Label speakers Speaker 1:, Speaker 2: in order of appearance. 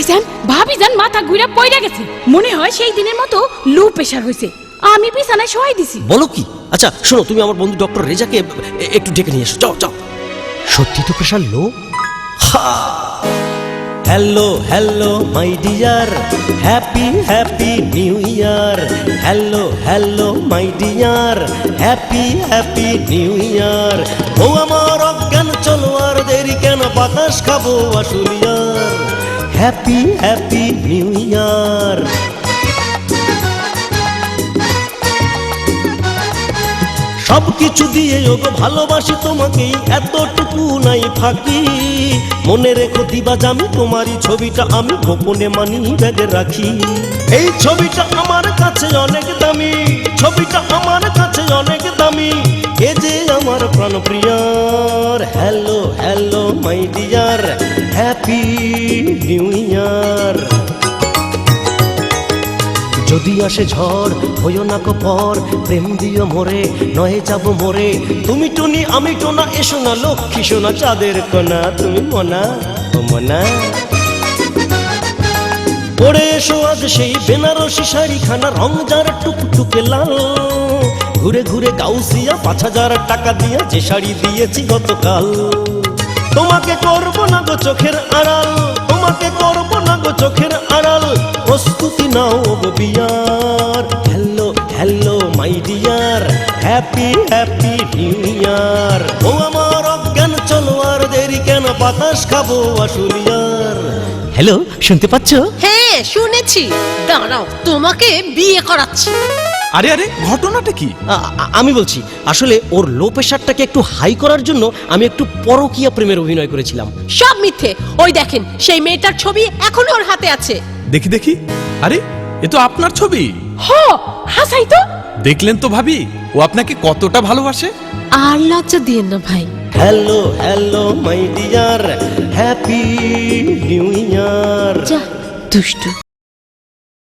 Speaker 1: ভাইজান ভাবিজান মাথা ঘুরে পড়ে গেছে, মনে হয় সেই দিনের মতো লো প্রেসার হয়েছে। আমি বিছানায় শোয়াই দিছি।
Speaker 2: বলো কি? আচ্ছা শোনো, তুমি আমার বন্ধু ডক্টর রেজাকে একটু ডেকে নিয়ে এসো, যাও যাও। সত্যি তো pressure low. Hello hello my dear, happy happy New Year. Hello hello my dear, happy happy New Year. ও আমার অজ্ঞান চলো আর দেরি কেন, বাতাস খাবো আসুলিয়ার। Happy happy New Year. সবকিছু দিয়ে ওগো ভালোবাসি তোমাকে, এতটুকু নাই ফাঁকি। মনে রেখো দিবাজ আমি তোমারই ছবিটা আমি গোপনে মানি ব্যাগে রাখি। এই ছবিটা আমার কাছে অনেক দামি, ছবিটা আমার কাছে অনেক দামি। এ যে আমার প্রাণ প্রিয়ার। Hello hello my dear, happy New ইয়ার। যদি আসে ঝড় হইও না কপর, প্রেম দিও মোরে নয়ে যাব মোরে। তুমি টুনি আমি টোনা, এসো না লক্ষ্মী সোনা চাঁদের কোনা। তুমি মনা ও মনা, পরে এসো আজ সেই বেনারসি শাড়িখানা, রং যার টুকটুকে লাল। ঘুরে ঘুরে গাউসিয়া 5,000 টাকা দিয়া যে শাড়ি দিয়েছি গতকাল। তোমাকে করবো না গো চোখের আড়াল, তোমাকে করবো না গো চোখের আড়াল। প্রস্তুতি নাও গো বিয়ার। Hello hello my dear, happy happy New Year. ও আমার অজ্ঞান চলো আর দেরি কেন, বাতাস খাবো আসুলিয়ার। হ্যালো, শুনতে পাচ্ছ?
Speaker 3: হ্যাঁ শুনেছি, দাঁড়াও তোমাকে বিয়ে করাচ্ছি।
Speaker 4: আরে আরে ঘটনাটা কি?
Speaker 2: আমি বলছি, আসলে ওর লো প্রেশারটাকে একটু হাই করার জন্য আমি একটু পরকীয়া প্রেমের অভিনয় করেছিলাম।
Speaker 3: সব মিথ্যে। ওই দেখেন সেই মেয়েটার ছবি এখনো ওর হাতে আছে।
Speaker 4: দেখি দেখি। আরে এ তো আপনার ছবি।
Speaker 1: হ হাসাই তো।
Speaker 4: দেখলেন তো ভাবি, ও আপনাকে কতটা ভালোবাসে।
Speaker 3: আর লজ্জা দিয়েন না ভাই।
Speaker 2: Hello hello my dear, happy New ইয়ার।
Speaker 3: যা দুষ্টু।